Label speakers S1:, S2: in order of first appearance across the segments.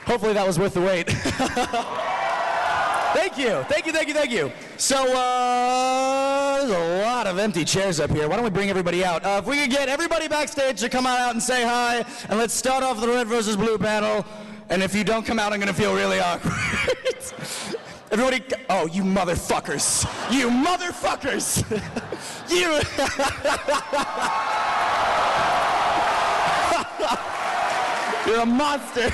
S1: Hopefully that was worth the wait. Thank you, thank you, thank you, thank you. So, there's a lot of empty chairs up here. Why don't we bring everybody out? If we could get everybody backstage to come on out and say hi, and let's start off the red versus blue panel. And if you don't come out, I'm gonna feel really awkward. Everybody, oh, you motherfuckers. You motherfuckers. You. You're a monster.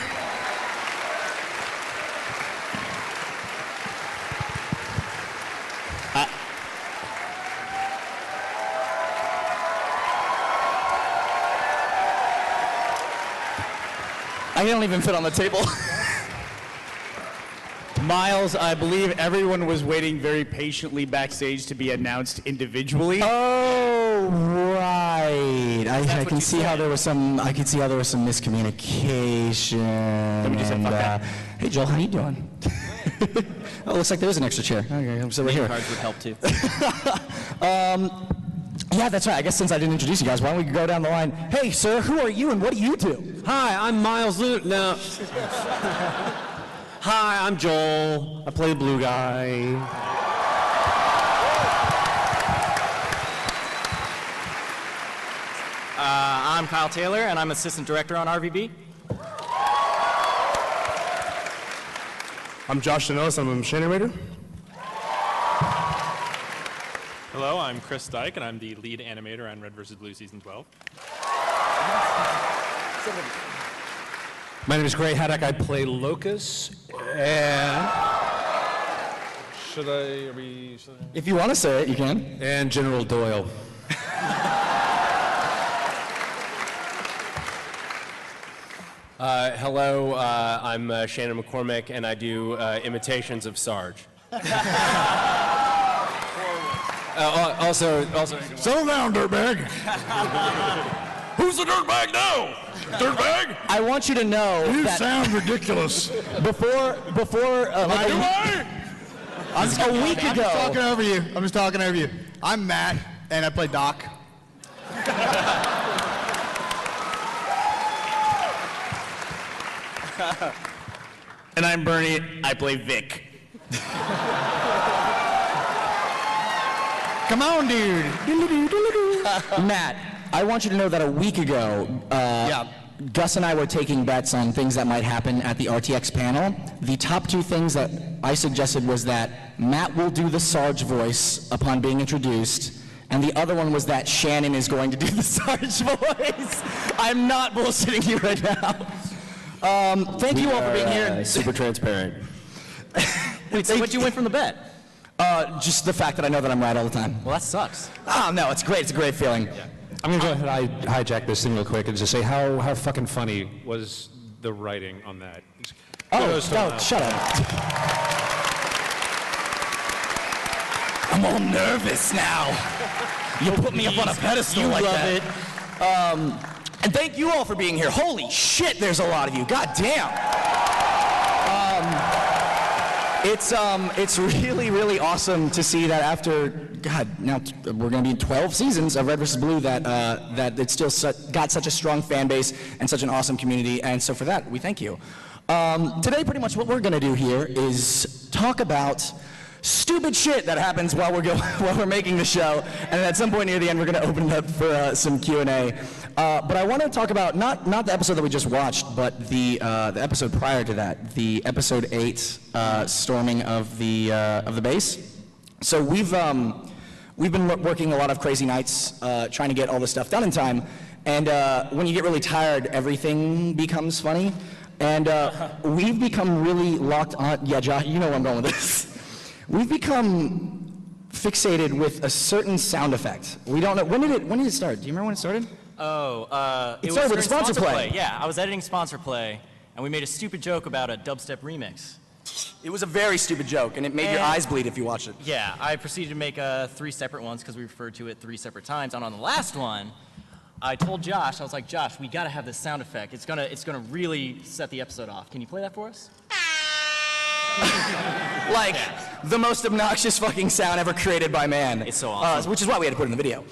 S1: I don't even fit on the table.
S2: Miles, I believe everyone was waiting very patiently backstage to be announced individually.
S1: Oh, right. I can see how there was some. I can see how there was some miscommunication.
S2: Let me just say fuck that.
S1: Hey, Joel, how you doing? Oh, looks like there is an extra chair. Okay, I'm still right here.
S3: Cards would help too.
S1: Yeah, that's right. I guess since I didn't introduce you guys, why don't we go down the line? Hey, sir, who are you and what do you do?
S3: Hi, I'm Miles Luke. No. Hi, I'm Joel. I play the blue guy. I'm Kyle Taylor, and I'm assistant director on RVB.
S4: I'm Josh Denolis. I'm a machine animator.
S5: Hello, I'm Chris Dyke, and I'm the lead animator on Red vs. Blue Season 12.
S4: My name is Gray Haddock. I play Locus. And should I?
S1: If you want to say it, you can.
S4: And General Doyle.
S3: Hello, I'm Shannon McCormick, and I do imitations of Sarge. Also.
S4: Settle down, dirtbag. Who's the dirtbag now? Dirtbag?
S1: I want you to know
S4: You
S1: that
S4: sound ridiculous.
S1: before like
S4: Do I?
S1: a week
S6: I'm
S1: ago.
S6: just talking over you. I'm just talking over you. I'm Matt, and I play Doc.
S2: And I'm Bernie. I play Vic.
S6: Come on, dude.
S1: Matt, I want you to know that a week ago, Gus and I were taking bets on things that might happen at the RTX panel. The top two things that I suggested was that Matt will do the Sarge voice upon being introduced, and the other one was that Shannon is going to do the Sarge voice. I'm not bullshitting you right now. Thank you all for being here.
S3: Super transparent.
S1: Wait, so what'd you win from the bet? Just the fact that I know that I'm right all the time.
S3: Well, that sucks.
S1: Oh, no, it's great. It's a great feeling. Yeah.
S4: I'm gonna go ahead and hijack this thing real quick and just say how fucking funny was the writing on that.
S1: Oh, shut up. I'm all nervous now. You put me up on a pedestal like that. And thank you all for being here. Holy shit, there's a lot of you. God damn. It's really, really awesome to see that after, God, now we're going to be in 12 seasons of Red vs. Blue, that it's still got such a strong fan base and such an awesome community, and so for that, we thank you. Today, pretty much what we're going to do here is talk about stupid shit that happens while we're making the show, and at some point near the end, we're going to open it up for some Q&A. But I want to talk about not the episode that we just watched, but the episode prior to that, the episode 8 storming of the base. So we've been working a lot of crazy nights trying to get all this stuff done in time, and when you get really tired, everything becomes funny, and we've become really locked on. Yeah, Josh, you know where I'm going with this. We've become fixated with a certain sound effect. We don't know when did it start? Do you remember when it started?
S3: Oh,
S1: it started with a sponsor play.
S3: Yeah, I was editing sponsor play, and we made a stupid joke about a dubstep remix.
S1: It was a very stupid joke, and it made your eyes bleed if you watched it.
S3: Yeah, I proceeded to make 3 separate ones because we referred to it 3 separate times. And on the last one, I told Josh, I was like, Josh, we gotta have this sound effect. It's gonna really set the episode off. Can you play that for us?
S1: Like, the most obnoxious fucking sound ever created by man.
S3: It's so awesome.
S1: Which is why we had to put it in the video.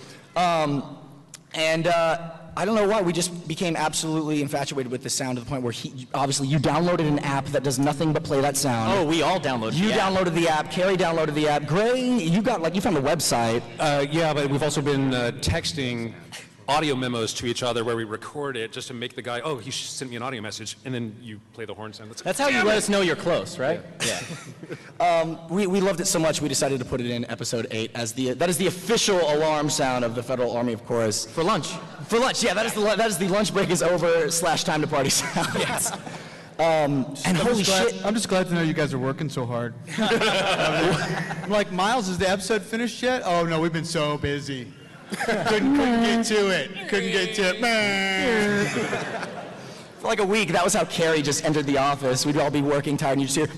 S1: I don't know why, we just became absolutely infatuated with the sound to the point where obviously you downloaded an app that does nothing but play that sound.
S3: Oh, we all downloaded
S1: You
S3: the app.
S1: downloaded the app, Carrie downloaded the app, Gray, you found the website.
S4: Yeah, but we've also been texting audio memos to each other where we record it just to make the guy, oh, he sent me an audio message, and then you play the horn sound.
S3: That's how you let us know you're close, right? Yeah.
S1: We loved it so much we decided to put it in episode 8 as that is the official alarm sound of the Federal Army of Chorus.
S3: For lunch.
S1: For lunch, yeah, that is the lunch break is over / time to party sound. Yes. And holy shit.
S6: I'm just glad to know you guys are working so hard. I'm like, Miles, is the episode finished yet? Oh no, we've been so busy. couldn't get to it. Couldn't get to it.
S1: For like a week, that was how Carrie just entered the office. We'd all be working tired, and you'd just hear,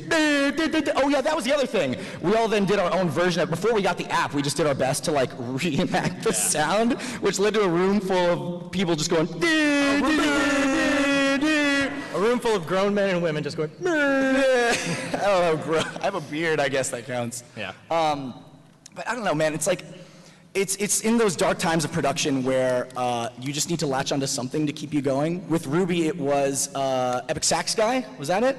S1: oh yeah, that was the other thing. We all then did our own version of, before we got the app, we just did our best to like reenact the sound, which led to a room full of people just going,
S3: A room full of grown men and women just going,
S1: oh, I have a beard, I guess that counts.
S3: yeah.
S1: But I don't know, man, it's like, it's in those dark times of production where you just need to latch onto something to keep you going. With Ruby, it was Epic Sax Guy, was that it?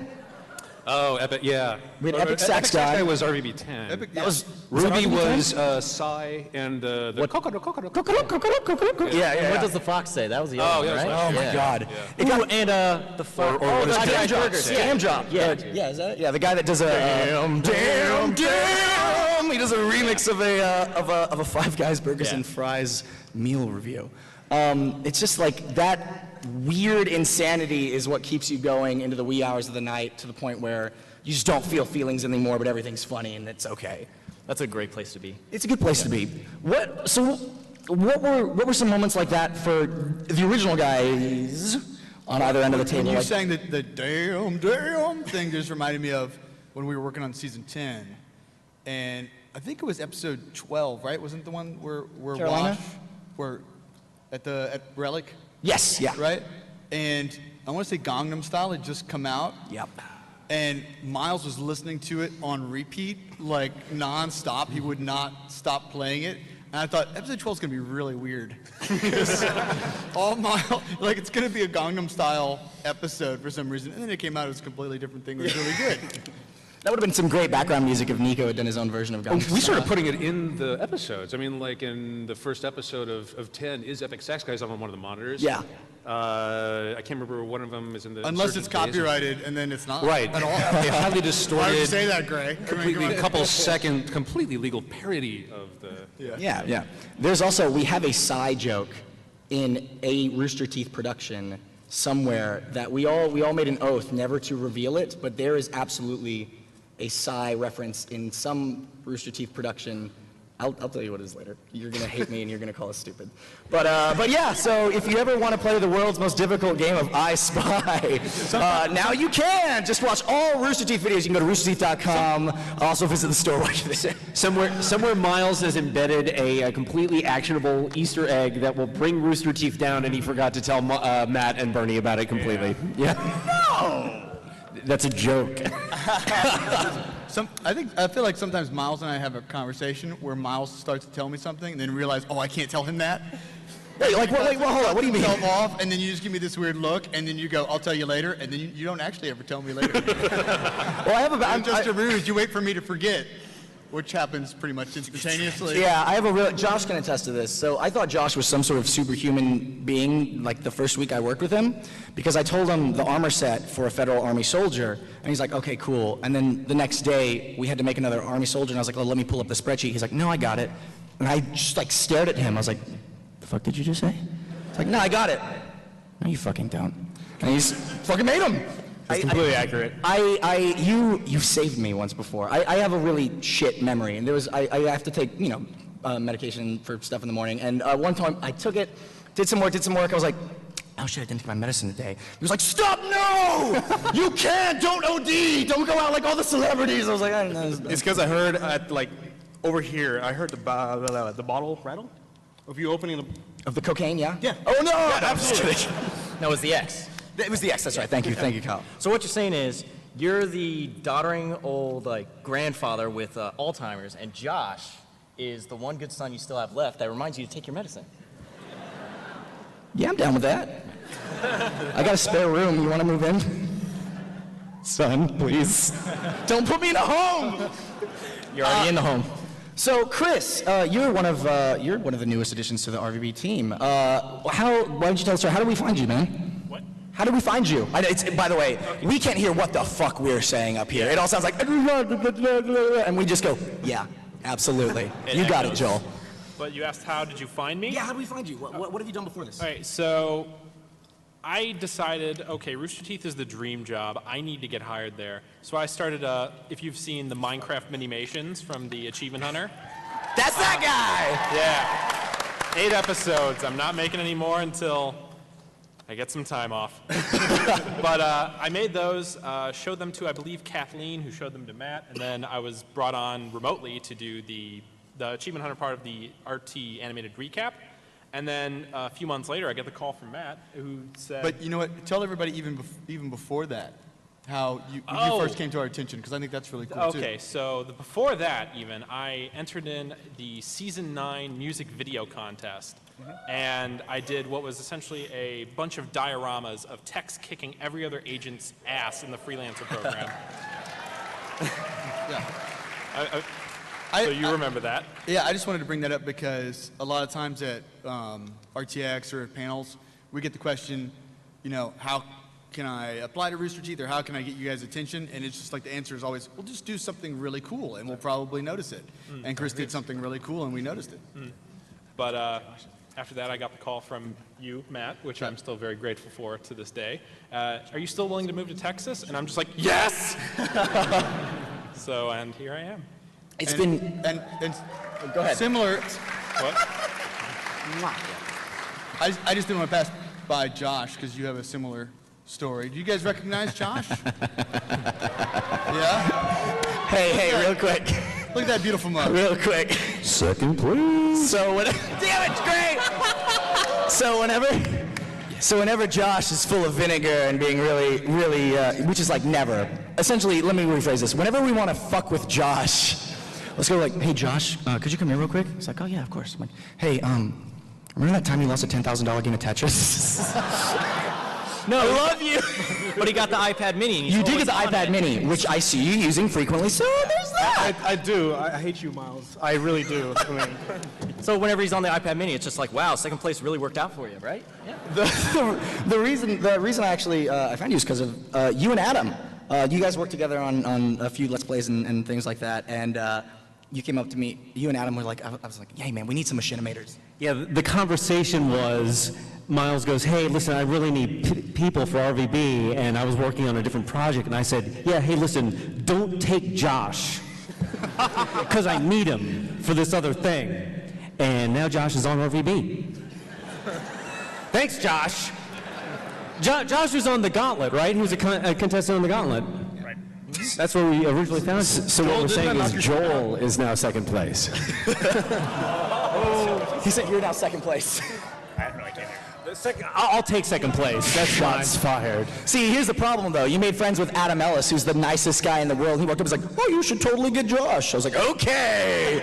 S4: Oh, Epic, yeah.
S1: We had Epic Sax Guy.
S4: was RVB10.
S1: That was
S4: Ruby
S1: was
S4: was Psy and the coconut.
S1: Yeah,
S3: And what does the fox say? That was the
S4: Oh,
S3: other
S4: yeah,
S3: one,
S4: that's
S3: right?
S1: Oh my God!
S3: It got, and the fuck.
S4: Or
S3: the
S4: Scam
S3: Jack
S4: Drop.
S3: Burgers.
S1: Scam Drop. Yeah, is that it? Yeah, the guy that does a damn. He does a remix of a Five Guys Burgers and Fries meal review. It's just like that weird insanity is what keeps you going into the wee hours of the night to the point where you just don't feel feelings anymore, but everything's funny and it's okay.
S3: That's a great place to be.
S1: It's a good place to be. What were some moments like that for the original guys on either end of the table?
S6: When you
S1: Like,
S6: sang the damn thing just reminded me of when we were working on season 10. And I think it was episode 12, right? Wasn't it the one where
S1: Carolina?
S6: Wash, at Relic,
S1: yes, yeah.
S6: right? And I want to say Gangnam Style had just come out.
S1: Yep.
S6: And Miles was listening to it on repeat, like non-stop. He would not stop playing it. And I thought, episode 12 is going to be really weird. Because all Miles, like it's going to be a Gangnam Style episode for some reason. And then it came out as a completely different thing. It was really good.
S1: That would have been some great background music if Nico had done his own version of Gangnam
S4: We
S1: Style.
S4: started putting it in the episodes. I mean, like in the first episode of 10 is Epic Sax Guys on one of the monitors.
S1: Yeah.
S4: I can't remember, one of them is in the...
S6: Unless it's
S4: Insurgent Days.
S6: copyrighted, and then it's not.
S4: Right.
S6: At all.
S4: A highly
S6: Why would you
S4: distorted,
S6: say that, Gray?
S4: completely couple-second, completely legal parody of the...
S1: Yeah. There's also, we have a Psy joke in a Rooster Teeth production somewhere that we all made an oath never to reveal it, but there is absolutely a Psy reference in some Rooster Teeth production. I'll tell you what it is later. You're gonna hate me and you're gonna call us stupid. But yeah, so if you ever want to play the world's most difficult game of I Spy, now you can. Just watch all Rooster Teeth videos. You can go to roosterteeth.com. Also visit the store while you're there.
S7: Somewhere Miles has embedded a completely actionable Easter egg that will bring Rooster Teeth down, and he forgot to tell Matt and Bernie about it completely. Yeah. No! That's a joke.
S6: I feel like sometimes Miles and I have a conversation where Miles starts to tell me something and then realize, oh, I can't tell him that.
S1: Wait, hold on. What do you mean?
S6: Tell him off, and then you just give me this weird look, and then you go, I'll tell you later, and then you don't actually ever tell me later.
S1: Well,
S6: I'm just a ruse. You wait for me to forget, which happens pretty much instantaneously.
S1: Yeah, I have a real. Josh can attest to this. So I thought Josh was some sort of superhuman being, like the first week I worked with him, because I told him the armor set for a Federal Army soldier, and he's like, okay, cool. And then the next day we had to make another Army soldier, and I was like, well, let me pull up the spreadsheet. He's like, no, I got it. And I just like stared at him. I was like, the fuck did you just say? He's like, no, I got it. No, you fucking don't. And he's fucking made him.
S2: That's completely accurate.
S1: You saved me once before. I have a really shit memory, and I have to take, medication for stuff in the morning, and one time I took it, did some work, I was like, oh shit, I didn't take my medicine today. He was like, stop, no! You can't, don't OD, don't go out like all the celebrities. I was like, I don't know.
S2: It's because I heard over here, I heard the bottle rattle of you opening the...
S1: Of the cocaine, yeah?
S2: Yeah.
S1: Oh no!
S2: Yeah,
S1: I'm just kidding.
S3: No, it was the X.
S1: It was the X, that's right. Thank you, Kyle.
S3: So what you're saying is, you're the doddering old grandfather with Alzheimer's, and Josh is the one good son you still have left that reminds you to take your medicine.
S1: Yeah, I'm down with that. I got a spare room. You want to move in? Son, please. Don't put me in a home.
S3: You're already in the home.
S1: So, Chris, you're one of the newest additions to the RVB team. Why don't you tell us, how do we find you, man?
S5: What?
S1: How do we find you? By the way, we can't hear what the fuck we're saying up here. It all sounds like, and we just go, yeah, absolutely. You got it, Joel.
S5: But you asked how did you find me?
S1: Yeah, how do we find you? What have you done before this?
S5: All right, so I decided, okay, Rooster Teeth is the dream job. I need to get hired there. So I started, if you've seen the Minecraft Minimations from the Achievement Hunter.
S1: That's that guy!
S5: Yeah. 8 episodes. I'm not making any more until I get some time off. But I made those, showed them to, I believe, Kathleen, who showed them to Matt, and then I was brought on remotely to do the Achievement Hunter part of the RT animated recap. And then a few months later, I get the call from Matt, who said...
S6: But you know what? Tell everybody even before that how you first came to our attention, because I think that's really cool, too.
S5: Okay, so before that even, I entered in the Season 9 music video contest. And I did what was essentially a bunch of dioramas of Tex kicking every other agent's ass in the Freelancer program.
S6: Yeah.
S5: So you remember that?
S6: Yeah, I just wanted to bring that up because a lot of times at RTX or at panels, we get the question, how can I apply to Rooster Teeth or how can I get you guys' attention? And it's just like the answer is always, we'll just do something really cool and we'll probably notice it. And Chris did something really cool and we noticed it.
S5: But after that, I got the call from you, Matt, which I'm still very grateful for to this day. Are you still willing to move to Texas? And I'm just like, yes! And here I am.
S1: It's
S6: and,
S1: been...
S6: And
S1: Go ahead.
S6: similar,
S5: What?
S6: I just didn't want to pass by Josh because you have a similar story. Do you guys recognize Josh? Yeah?
S1: Hey, real quick.
S6: Look at that beautiful mug.
S1: Real quick.
S7: Second, please.
S1: So when, damn it, great. So whenever Josh is full of vinegar and being really, which is like never. Essentially, let me rephrase this. Whenever we want to fuck with Josh, let's go like, hey Josh, could you come here real quick? He's like, oh yeah, of course. I'm like, hey, remember that time you lost a $10,000 game of Tetris?
S3: No,
S1: I love you.
S3: but he got the iPad Mini. And he's
S1: You did
S3: always
S1: get the
S3: on
S1: iPad
S3: it.
S1: Mini, which I see you using frequently. So there's that.
S8: I do. I hate you, Miles. I really do. I mean,
S3: So whenever he's on the iPad Mini, it's just like, wow, second place really worked out for you, right? Yeah.
S1: The reason I actually I found you is because of you and Adam. You guys worked together on a few Let's Plays and things like that, and you came up to me. You and Adam were like, I was like, hey man, we need some machinimators.
S7: Yeah, the conversation was, Miles goes, hey, listen, I really need people for RVB, and I was working on a different project, and I said, yeah, hey, listen, don't take Josh, because I need him for this other thing. And now Josh is on RVB. Thanks, Josh. Josh was on the Gauntlet, right? He was a contestant on the Gauntlet. Right. That's where we originally found him. So what we're saying is Joel is now second place.
S1: He said you're now second place.
S7: I'll take second place. That's shots fired.
S1: See, here's the problem though. You made friends with Adam Ellis, who's the nicest guy in the world. He walked up and was like, oh, you should totally get Josh. I was like, okay.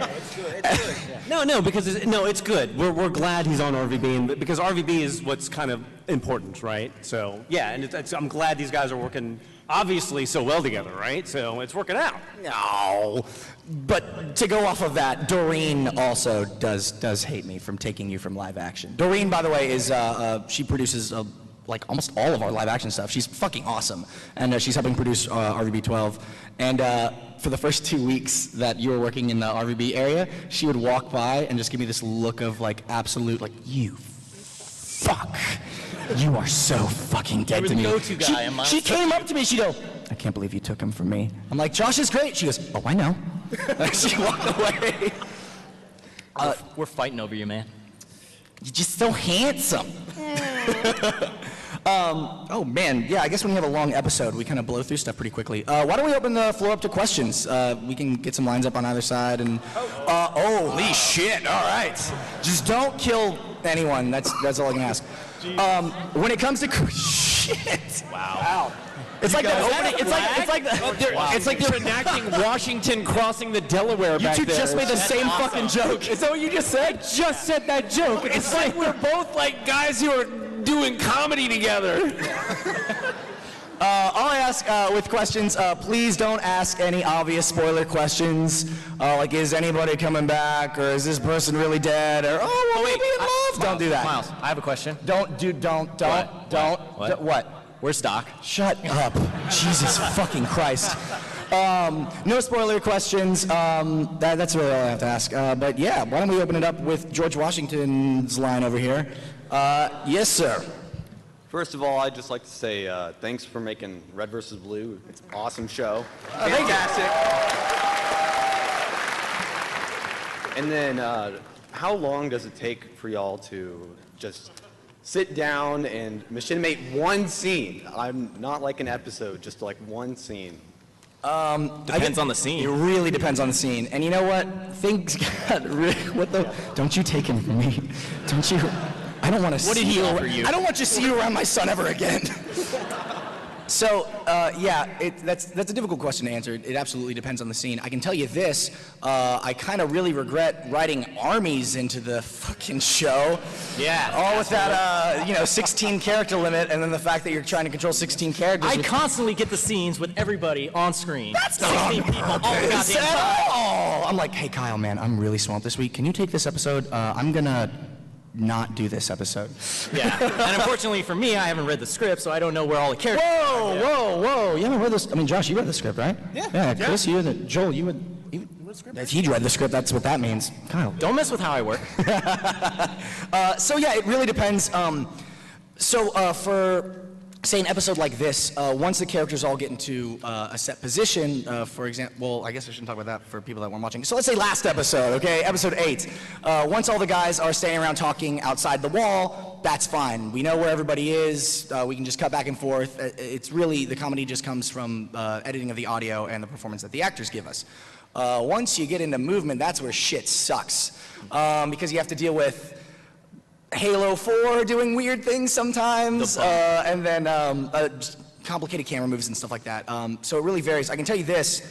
S7: No, because it's good. We're glad he's on RVB, and because RVB is what's kind of important, right? So yeah, and I'm glad these guys are working obviously so well together, right? So it's working out.
S1: No. But to go off of that, Doreen also does hate me from taking you from live action. Doreen, by the way, is she produces like almost all of our live action stuff. She's fucking awesome, and she's helping produce RVB 12. And for the first 2 weeks that you were working in the RVB area, she would walk by and just give me this look of like absolute like you fuck. You are so fucking dead
S3: was
S1: to me.
S3: the go-to guy in my
S1: She
S3: section.
S1: came up to me, she'd go, I can't believe you took him from me. I'm like, Josh is great. She goes, oh, I know. She walked away.
S3: We're fighting over you, man.
S1: You're just so handsome. Oh man, yeah, I guess when we have a long episode, we kind of blow through stuff pretty quickly. Why don't we open the floor up to questions? We can get some lines up on either side and, holy shit, all right. Just don't kill anyone, that's all I can ask. When it comes to, shit. Wow. It's like the opening, it's like they're
S7: enacting Washington crossing the Delaware
S1: You
S7: back
S1: two
S7: there.
S1: just made the same fucking joke. Is that what you just said?
S7: Just said that joke. It's like we're both like guys who are doing comedy together.
S1: All I ask with questions, please don't ask any obvious spoiler questions, like is anybody coming back, or is this person really dead, or oh, well, maybe in love. Don't do that.
S3: Miles, I have a question.
S1: Don't. What?
S3: Where's Doc?
S1: Shut up. Jesus fucking Christ. No spoiler questions. That's really all I have to ask. But yeah, why don't we open it up with George Washington's line over here? Yes, sir.
S9: First of all, I'd just like to say thanks for making Red vs. Blue. It's an awesome show.
S1: Fantastic.
S9: And then, how long does it take for y'all to just sit down and machinimate one scene? I'm not like an episode, just like one scene.
S3: Depends on the scene.
S1: It really depends on the scene. And you know what? Things got really, what the, don't you take him from me. Don't you, I don't want to see
S3: What did he offer you?
S1: I don't want to see you around my son ever again. So, yeah, that's a difficult question to answer. It absolutely depends on the scene. I can tell you this, I kind of really regret writing armies into the fucking show.
S3: Yeah.
S1: All with that, 16 character limit, and then the fact that you're trying to control 16 characters.
S3: I constantly get the scenes with everybody on screen.
S1: That's not
S3: 16 people all the goddamn time.
S1: all. I'm like, hey, Kyle, man, I'm really swamped this week. Can you take this episode? I'm gonna not do this episode.
S3: Yeah. And unfortunately for me, I haven't read the script, so I don't know where all the characters are.
S1: Whoa. You haven't read this? I mean, Josh, you read the script, right? Yeah. Chris, you and Joel, you would. If he'd read the script, that's what that means. Kyle.
S3: Don't mess with how I work.
S1: So yeah, it really depends. For say an episode like this, once the characters all get into a set position, for example, well, I guess I shouldn't talk about that for people that weren't watching. So let's say last episode, okay, episode 8. Once all the guys are standing around talking outside the wall, that's fine. We know where everybody is. We can just cut back and forth. It's really, the comedy just comes from editing of the audio and the performance that the actors give us. Once you get into movement, that's where shit sucks. Because you have to deal with Halo 4 doing weird things sometimes, and then just complicated camera moves and stuff like that. So it really varies. I can tell you this,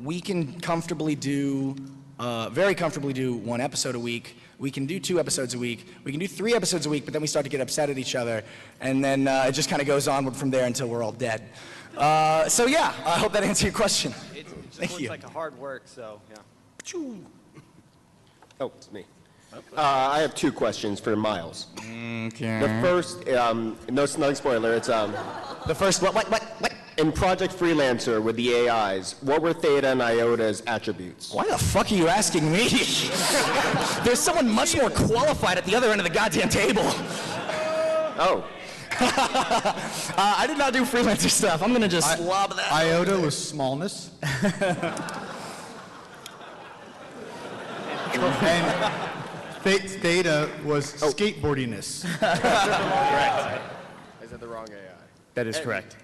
S1: we can comfortably do, very comfortably do 1 episode a week. We can do 2 episodes a week. We can do 3 episodes a week, but then we start to get upset at each other, and then it just kind of goes onward from there until we're all dead. So yeah, I hope that answered your question. Thank you.
S9: It's like a hard work, so yeah.
S10: Oh, it's me. I have 2 questions for Miles.
S1: Okay.
S10: The first, no, it's not a spoiler. It's
S1: The first, what?
S10: in Project Freelancer with the AIs. What were Theta and Iota's attributes?
S1: Why the fuck are you asking me? There's someone much more qualified at the other end of the goddamn table.
S10: Oh,
S1: I did not do freelancer stuff. I'm gonna just slob that.
S6: Iota was smallness. And Theta was skateboardiness.
S10: I said the wrong AI.
S2: That is correct.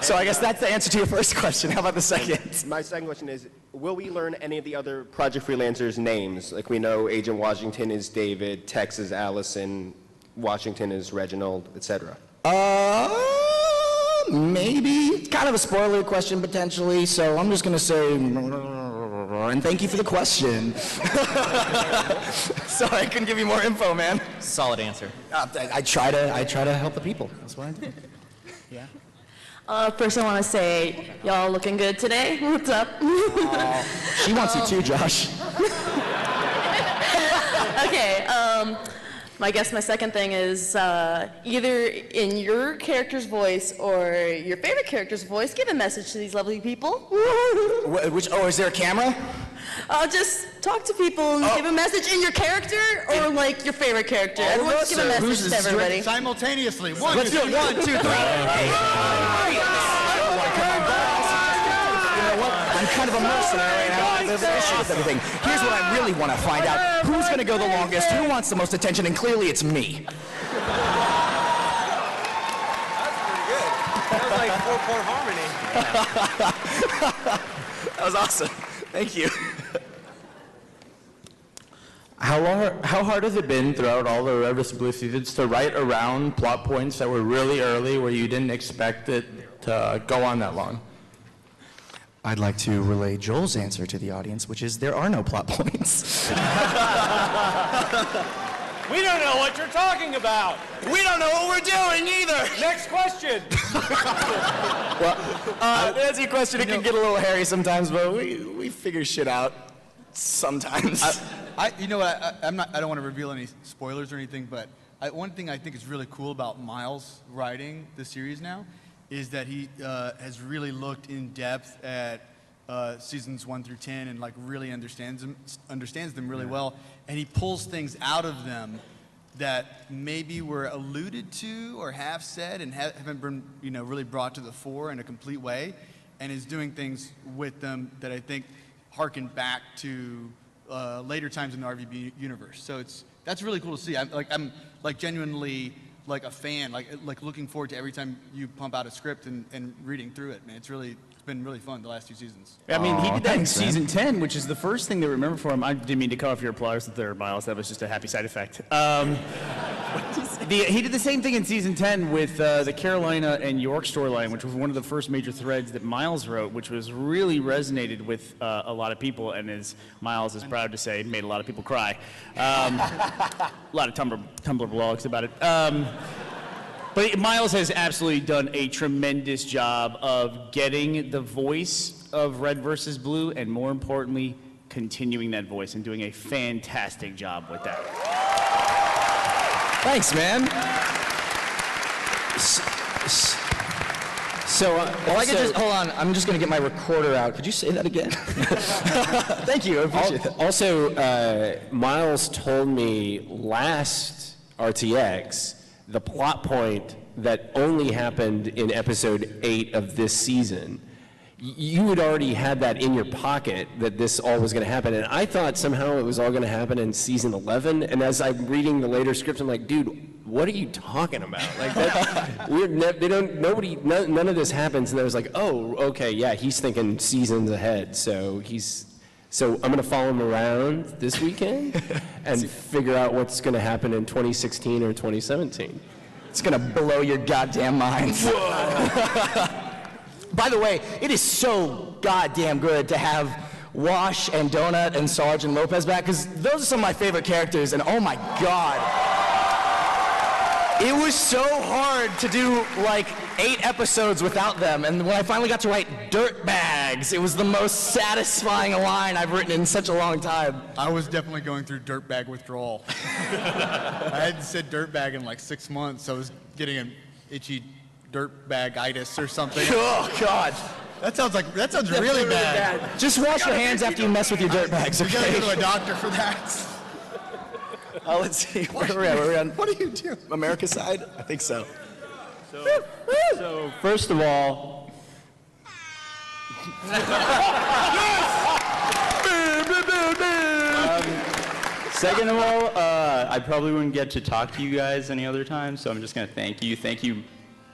S1: So I guess that's the answer to your first question. How about the second?
S10: My second question is, will we learn any of the other Project Freelancers' names? Like we know Agent Washington is David, Tex is Allison, Washington is Reginald, etc.
S1: Maybe. It's kind of a spoiler question potentially, so I'm just gonna say, and thank you for the question. Sorry, I couldn't give you more info, man.
S3: Solid answer.
S1: I try to help the people. That's what I do.
S11: First I want to say, y'all looking good today. What's up?
S1: She wants you too, Josh.
S11: Okay, I guess my second thing is either in your character's voice or your favorite character's voice, give a message to these lovely people.
S1: Is there a camera?
S11: Just talk to people and give a message in your character or like your favorite character. Everyone just give a message to everybody.
S6: Simultaneously.
S1: Let's do it. 1, 2, 3. I'm kind of a mercenary right now. I have an issue with everything. Here's what I really want to find out. Who's going to go the longest? Who wants the most attention? And clearly it's me.
S9: That's pretty good. That was like 4-chord harmony.
S1: That was awesome. Thank you.
S8: How hard has it been throughout all the Red vs. Blue seasons to write around plot points that were really early where you didn't expect it to go on that long?
S1: I'd like to relay Joel's answer to the audience, which is there are no plot points.
S2: We don't know what you're talking about.
S1: We don't know what we're doing either.
S2: Next question.
S1: To answer your question, it can get a little hairy sometimes, but we figure shit out sometimes.
S6: You know what? I don't want to reveal any spoilers or anything, but one thing I think is really cool about Miles writing the series now is that he has really looked in depth at seasons 1 through 10 and like really understands them really well, and he pulls things out of them that maybe were alluded to or half said and haven't been really brought to the fore in a complete way, and is doing things with them that I think harken back to later times in the RVB universe. So that's really cool to see. I'm genuinely like a fan, like looking forward to every time you pump out a script and reading through it, man. It's been really fun the last 2 seasons.
S2: I mean, he did that in
S1: thanks, man.
S2: season 10, which is the first thing they remember for him. I didn't mean to cut off your applause there, Miles. That was just a happy side effect. He did the same thing in season 10 with the Carolina and York storyline, which was one of the first major threads that Miles wrote, which was really resonated with a lot of people, and as Miles is proud to say, made a lot of people cry. A lot of Tumblr blogs about it. But Miles has absolutely done a tremendous job of getting the voice of Red versus Blue, and more importantly, continuing that voice and doing a fantastic job with that.
S1: Thanks, man. Well, I could just hold on. I'm just gonna get my recorder out. Could you say that again? Thank you. I appreciate that.
S7: Also, Miles told me last RTX the plot point that only happened in episode 8 of this season. You had already had that in your pocket that this all was going to happen, and I thought somehow it was all going to happen in season 11. And as I'm reading the later scripts, I'm like, dude, what are you talking about? Like that, none of this happens. And I was like, oh, okay, yeah, he's thinking seasons ahead. So I'm going to follow him around this weekend and figure out what's going to happen in 2016 or 2017.
S1: It's gonna blow your goddamn minds. By the way, it is so goddamn good to have Wash and Donut and Sarge and Lopez back, because those are some of my favorite characters, and oh my god. It was so hard to do like 8 episodes without them, and when I finally got to write Dirtbags, it was the most satisfying line I've written in such a long time.
S6: I was definitely going through dirtbag withdrawal. I hadn't said dirtbag in like 6 months. I was getting an itchy dirtbag-itis or something.
S1: Oh god.
S6: That sounds really bad.
S1: Just wash your hands after you mess with your dirtbags,
S6: You gotta
S1: okay?
S6: go to a doctor for that.
S1: Let's see. Where are we on?
S6: What are you doing?
S1: America's side? I think so.
S12: So first of all, second of all, I probably wouldn't get to talk to you guys any other time, so I'm just gonna thank you. Thank you,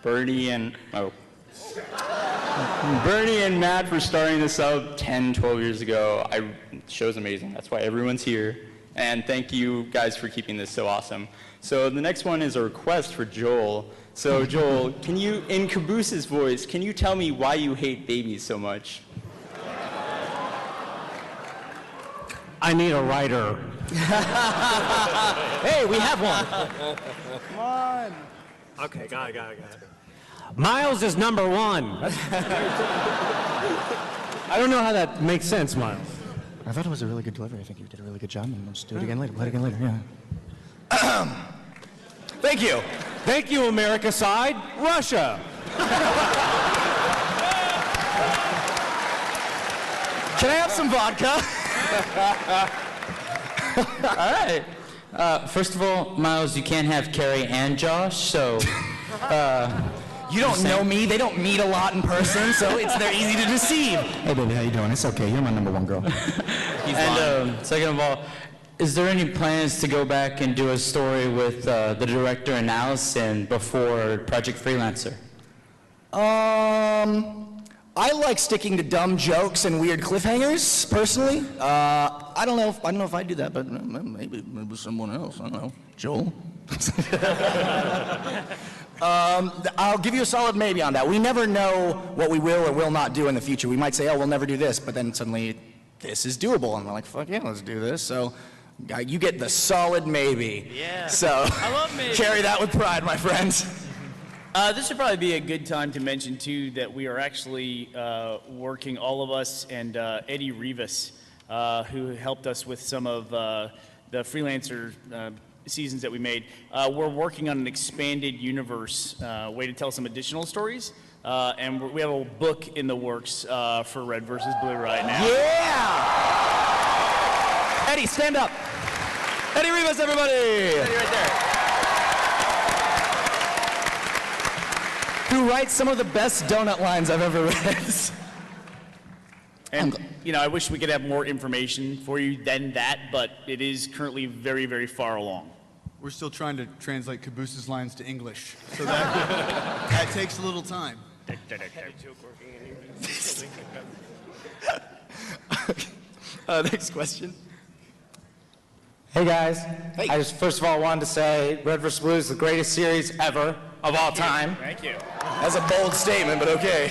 S12: Bernie and Matt for starting this up 10, 12 years ago. The show's amazing. That's why everyone's here. And thank you guys for keeping this so awesome. So the next one is a request for Joel. So Joel, can you, in Caboose's voice, can you tell me why you hate babies so much?
S7: I need a writer.
S1: Hey, we have one.
S2: Come on.
S7: Okay, got it. Miles is number 1. I don't know how that makes sense, Miles.
S1: I thought it was a really good delivery. I think you did a really good job, and we'll just do it again later. Play it again later, yeah. Thank you.
S7: Thank you, America side. Russia.
S1: Can I have some vodka?
S12: All right. First of all, Miles, you can't have Carrie and Josh, so...
S1: You don't know me. They don't meet a lot in person, so they're easy to deceive. Hey, baby, how you doing? It's okay. You're my number 1 girl.
S12: Second of all, is there any plans to go back and do a story with the director and Allison before Project Freelancer?
S1: I like sticking to dumb jokes and weird cliffhangers, personally. I don't know if I do that, but maybe someone else. I don't know. Joel? I'll give you a solid maybe on that. We never know what we will or will not do in the future. We might say, oh, we'll never do this, but then suddenly this is doable, and we're like, fuck yeah, let's do this. So You get the solid maybe.
S2: Yeah.
S1: So
S2: I love maybe.
S1: carry that with pride, my friends.
S2: This would probably be a good time to mention, too, that we are actually working, all of us, and Eddie Rivas, who helped us with some of the freelancer seasons that we made. We're working on an expanded universe way to tell some additional stories. And we have a book in the works for Red versus Blue right now.
S1: Yeah! Eddie, stand up. Eddie Rivas, everybody!
S2: Eddie right there.
S1: Who writes some of the best donut lines I've ever read.
S2: And, you know, I wish we could have more information for you than that, but it is currently very, very far along.
S6: We're still trying to translate Caboose's lines to English, so that takes a little time.
S1: Next question.
S8: Hey guys. Hey. I just first of all wanted to say Red vs. Blue is the greatest series ever of all time.
S2: Thank you.
S1: That's a bold statement, but okay.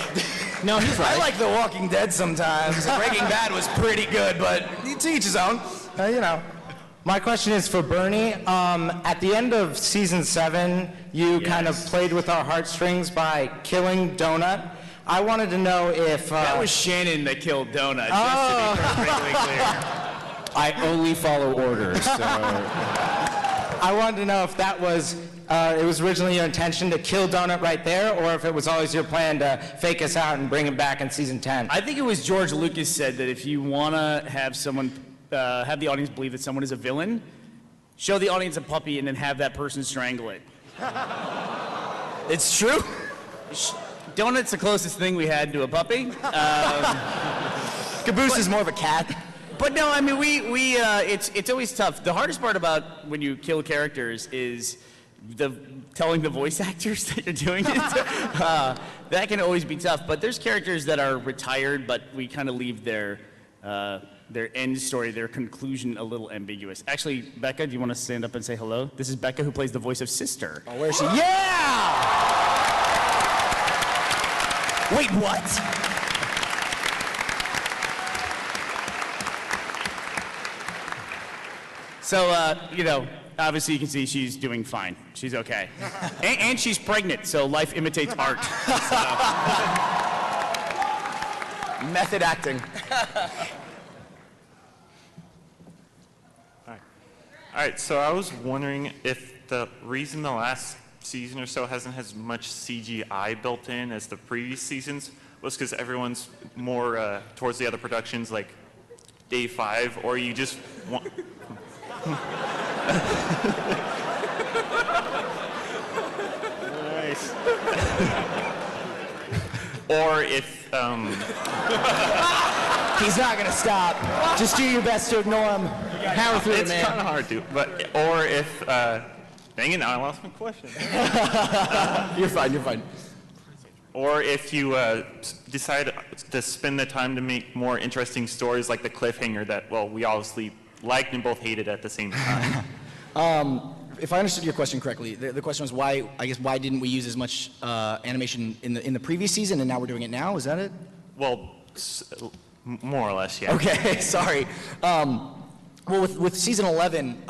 S8: No, he's right.
S1: I like The Walking Dead sometimes. Breaking Bad was pretty good, but to each his own.
S8: You know. My question is for Bernie. At the end of season 7, you kind of played with our heartstrings by killing Donut. I wanted to know if...
S2: that was Shannon that killed Donut, just to be perfectly clear.
S7: I only follow orders, so...
S8: I wanted to know if that was... it was originally your intention to kill Donut right there, or if it was always your plan to fake us out and bring him back in season 10.
S2: I think it was George Lucas said that if you want to have someone... have the audience believe that someone is a villain, show the audience a puppy and then have that person strangle it.
S1: It's true.
S2: Donut's the closest thing we had to a puppy.
S1: Caboose is more of a cat.
S2: But no, I mean, it's always tough. The hardest part about when you kill characters is telling the voice actors that you're doing it. That can always be tough. But there's characters that are retired, but we kind of leave their end story, their conclusion a little ambiguous. Actually, Becca, do you want to stand up and say hello? This is Becca, who plays the voice of Sister.
S1: Oh, where is she? Yeah! Wait, what?
S2: So, you know, obviously you can see she's doing fine. She's okay. And she's pregnant, so life imitates art.
S1: Method acting.
S13: All right, so I was wondering if the reason the last season or so hasn't as much CGI built in as the previous seasons was because everyone's more towards the other productions like Day 5, or you just want... Nice. Or if...
S1: He's not going to stop. Just do your best to ignore him. Power through it, man.
S13: It's kind of hard to, but... Or if... dang it, now I lost my question.
S1: You're fine, you're fine.
S13: Or if you decide to spend the time to make more interesting stories like the cliffhanger that, well, we obviously liked and both hated at the same time.
S1: If I understood your question correctly, the question was why didn't we use as much animation in the previous season and now we're doing it now? Is that it?
S13: Well, more or less, yeah.
S1: Okay, sorry. Well, with season 11,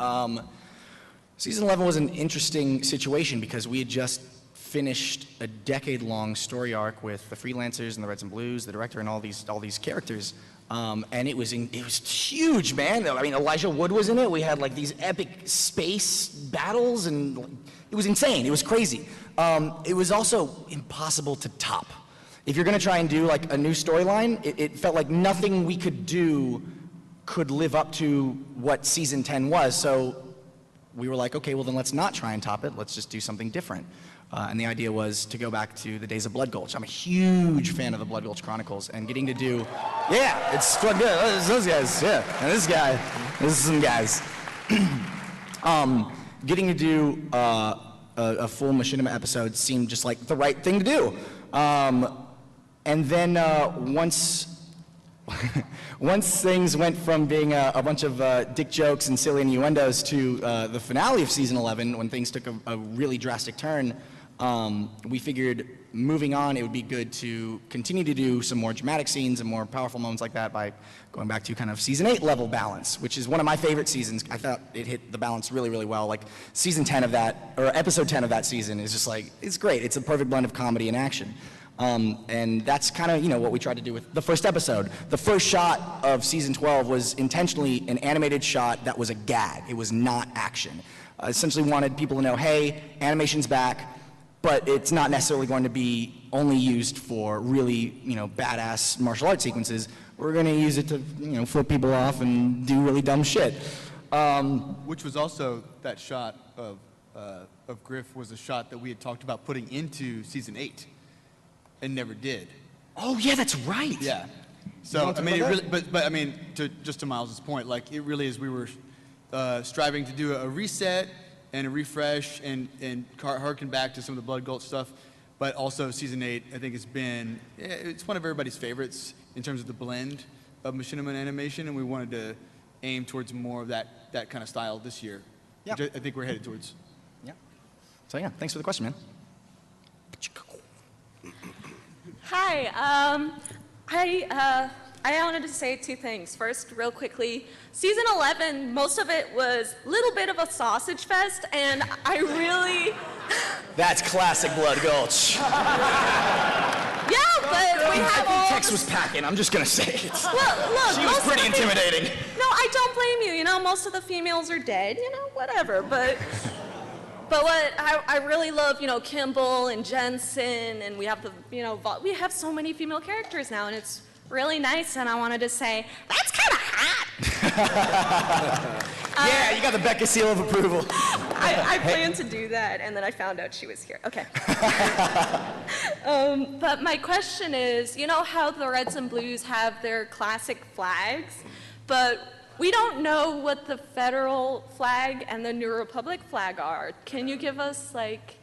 S1: season 11 was an interesting situation because we had just finished a decade-long story arc with the freelancers and the Reds and Blues, the director, and all these characters. And it was huge, man. I mean, Elijah Wood was in it. We had like these epic space battles, and it was insane. It was crazy. It was also impossible to top. If you're gonna try and do like a new storyline, it felt like nothing we could do could live up to what season 10 was. So we were like, okay, well then let's not try and top it. Let's just do something different. And the idea was to go back to the days of Blood Gulch. I'm a huge fan of the Blood Gulch Chronicles, and getting to do, yeah, it's fun good. Those guys, yeah, and this is some guys. Getting to do a full Machinima episode seemed just like the right thing to do. And then once things went from being a bunch of dick jokes and silly innuendos to the finale of season 11, when things took a really drastic turn, we figured moving on, it would be good to continue to do some more dramatic scenes and more powerful moments like that by going back to kind of season 8 level balance, which is one of my favorite seasons. I thought it hit the balance really, really well. Like season 10 of that, or episode 10 of that season is just like, it's great. It's a perfect blend of comedy and action. And that's kind of, what we tried to do with the first episode. The first shot of season 12 was intentionally an animated shot that was a gag. It was not action. Essentially wanted people to know, hey, animation's back, but it's not necessarily going to be only used for really, badass martial arts sequences. We're going to use it to, flip people off and do really dumb shit.
S6: Which was also that shot of Griff was a shot that we had talked about putting into season 8 and never did.
S1: Oh yeah, that's right.
S6: Yeah. So I mean, it really, but I mean, just to Miles's point, like it really is. We were striving to do a reset and a refresh and harken back to some of the Blood Gulch stuff, but also season 8 I think it's one of everybody's favorites in terms of the blend of machinima and animation, and we wanted to aim towards more of that kind of style this year.
S1: Yeah.
S6: Which I think we're headed towards.
S1: Yeah. So yeah, thanks for the question, man.
S14: Hi. I wanted to say 2 things. First, real quickly, season 11, most of it was a little bit of a sausage fest, and I really...
S1: That's classic Blood Gulch.
S14: Yeah, but we have all...
S1: Tex was packing, I'm just gonna say it.
S14: Look,
S1: she was pretty intimidating.
S14: No, I don't blame you. Most of the females are dead, whatever, but... But what I really love, Kimball and Jensen, and we have we have so many female characters now, and it's really nice. And I wanted to say that's kind of hot.
S1: Yeah, you got the Becca seal of approval.
S14: I planned to do that, and then I found out she was here. Okay. But my question is, how the Reds and Blues have their classic flags, but we don't know what the federal flag and the New Republic flag are. Can you give us, like...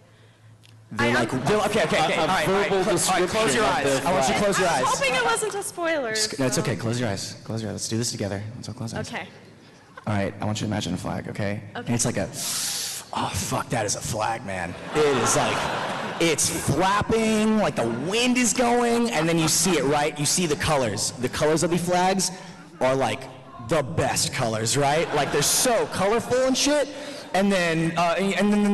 S1: Okay. All right, close your eyes. I want you to close your eyes.
S14: I was hoping it wasn't a spoiler.
S1: No, it's okay, close your eyes. Close your eyes, let's do this together. Let's all close our eyes.
S14: Okay.
S1: All right, I want you to imagine a flag, okay?
S14: Okay.
S1: And it's like oh fuck, that is a flag, man. It is like, it's flapping, like the wind is going, and then you see it, right? You see the colors. The colors of the flags are like, the best colors, right? Like they're so colorful and shit, and then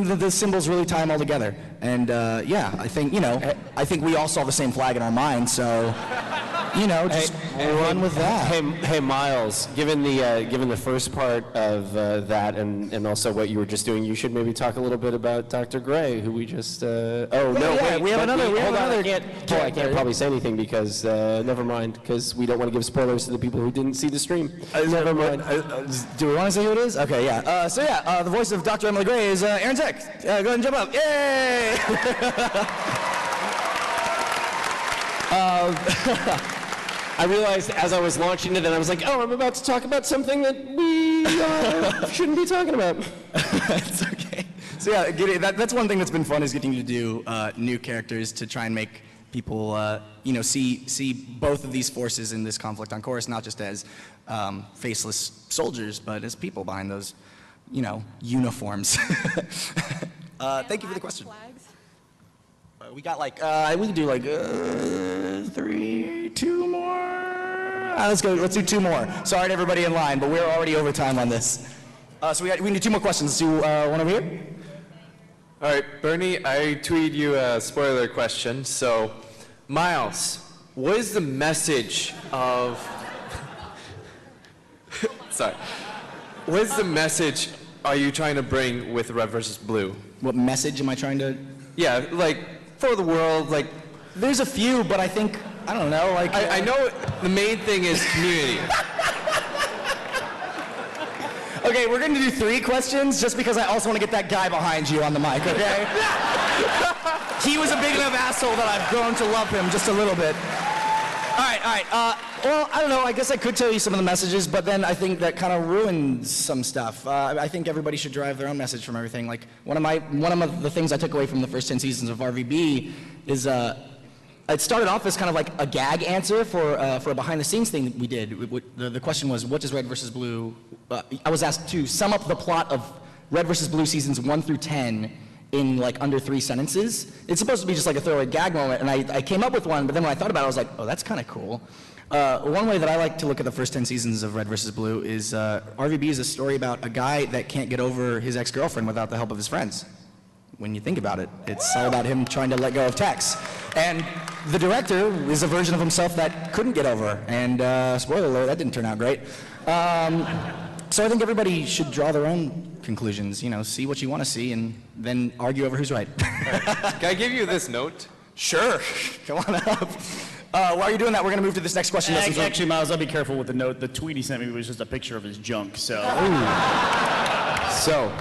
S1: the symbols really tie them all together. And yeah, I think I think we all saw the same flag in our mind, so just run with that.
S7: Hey, Miles. Given the first part of that, and also what you were just doing, you should maybe talk a little bit about Dr. Gray, who we just.
S1: We have another.
S7: I can't probably say anything because never mind, because we don't want to give spoilers to the people who didn't see the stream.
S1: Never mind. Do we want to say who it is? Okay, yeah. The voice of Dr. Emily Gray is Aaron Tech. Go ahead and jump up. Yay!
S7: I realized as I was launching it, and I was like, oh, I'm about to talk about something that we shouldn't be talking about.
S1: It's okay. So yeah, that's one thing that's been fun is getting to do new characters to try and make people, see both of these forces in this conflict on Chorus, not just as faceless soldiers, but as people behind those, uniforms. Thank you for the question. We got we can do 2 more. Let's go. Let's do 2 more. Sorry to everybody in line, but we're already over time on this. So we can do 2 more questions. Let's do one over here.
S15: All right, Bernie, I tweeted you a spoiler question. So, Miles, what is the message of... Sorry. What is the message are you trying to bring with Red versus Blue?
S1: What message am I trying to...
S15: Yeah, for the world,
S1: There's a few, but I think, I don't know,
S15: I know the main thing is community.
S1: Okay, we're going to do 3 questions just because I also want to get that guy behind you on the mic, okay? He was a big enough asshole that I've grown to love him just a little bit. All right. Well, I don't know. I guess I could tell you some of the messages, but then I think that kind of ruins some stuff. I think everybody should drive their own message from everything. Like one of the things I took away from the first 10 seasons of RVB is it started off as kind of like a gag answer for a behind-the-scenes thing that we did. The question was, what does Red versus Blue? I was asked to sum up the plot of Red versus Blue seasons 1 through 10 in like under 3 sentences. It's supposed to be just like a throwaway gag moment, and I came up with one, but then when I thought about it, I was like, oh, that's kind of cool. One way that I like to look at the first 10 seasons of Red vs. Blue is RVB is a story about a guy that can't get over his ex-girlfriend without the help of his friends. When you think about it, it's all about him trying to let go of Tex. And the director is a version of himself that couldn't get over, and spoiler alert, that didn't turn out great. So I think everybody should draw their own conclusions, you know, see what you want to see, and then argue over who's right.
S15: Can I give you this note?
S1: Sure, come on up. While you're doing that, we're going to move to this next question.
S2: Actually, Miles, I'll be careful with the note. The tweet he sent me was just a picture of his junk, so.
S7: So,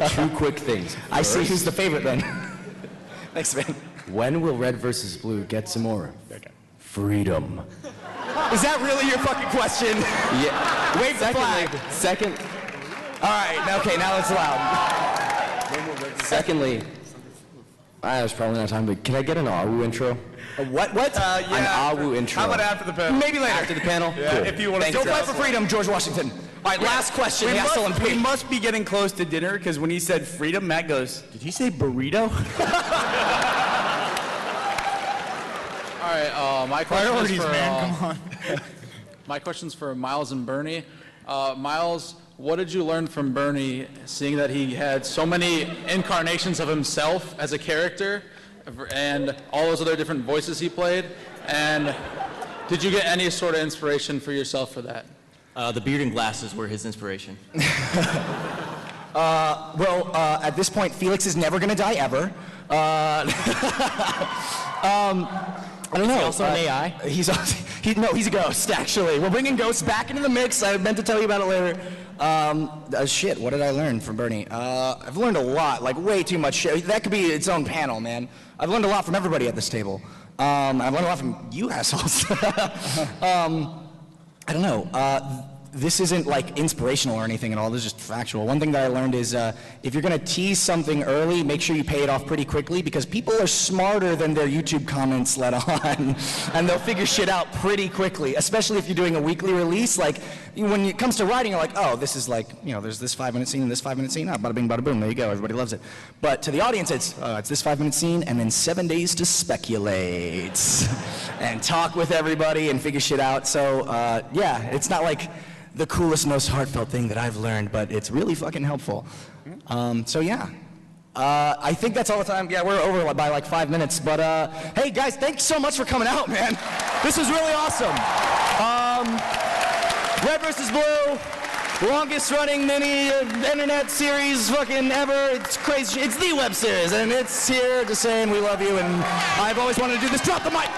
S7: 2 quick things.
S1: I see who's the favorite then. Thanks, man.
S7: When will Red versus Blue get some more freedom?
S1: Is that really your fucking question?
S7: Yeah.
S1: Wave the flag.
S7: Second.
S1: All right, okay, now it's loud.
S7: Secondly, there's probably not time, but can I get an AWU intro?
S1: A what?
S7: An AWU intro.
S6: How about after the panel?
S1: Maybe later.
S7: After the panel?
S6: Yeah,
S7: Cool.
S6: if you want to.
S1: Don't fight for freedom, George Washington. All right, last question.
S2: We must be getting close to dinner, because when he said freedom, Matt goes, did he say burrito?
S16: All right, my question
S6: Priorities,
S16: is for,
S6: man, come on.
S16: my question's for Miles and Bernie. Miles, what did you learn from Bernie, seeing that he had so many incarnations of himself as a character, and all those other different voices he played? And did you get any sort of inspiration for yourself for that?
S3: The beard and glasses were his inspiration.
S1: At this point, Felix is never going to die ever. I don't know.
S3: Is he also an AI?
S1: He's a ghost, actually. We're bringing ghosts back into the mix. I meant to tell you about it later. Shit, what did I learn from Bernie? I've learned a lot, like way too much shit. That could be its own panel, man. I've learned a lot from everybody at this table. I've learned a lot from you assholes. I don't know. This isn't like inspirational or anything at all. This is just factual. One thing that I learned is if you're going to tease something early, make sure you pay it off pretty quickly, because people are smarter than their YouTube comments let on, and they'll figure shit out pretty quickly, especially if you're doing a weekly release. Like, when it comes to writing, you're like, oh, this is like, you know, there's this 5-minute scene and this 5-minute scene. Bada bing, bada boom. There you go. Everybody loves it. But to the audience, it's this 5-minute scene and then 7 days to speculate and talk with everybody and figure shit out. So, yeah, it's not like the coolest, most heartfelt thing that I've learned, but it's really fucking helpful. So yeah, I think that's all the time. Yeah, we're over by like 5 minutes, but hey guys, thanks so much for coming out, man. This was really awesome. Red vs. Blue, longest running mini internet series fucking ever. It's crazy. It's the web series, and it's here just saying we love you, and I've always wanted to do this. Drop the mic.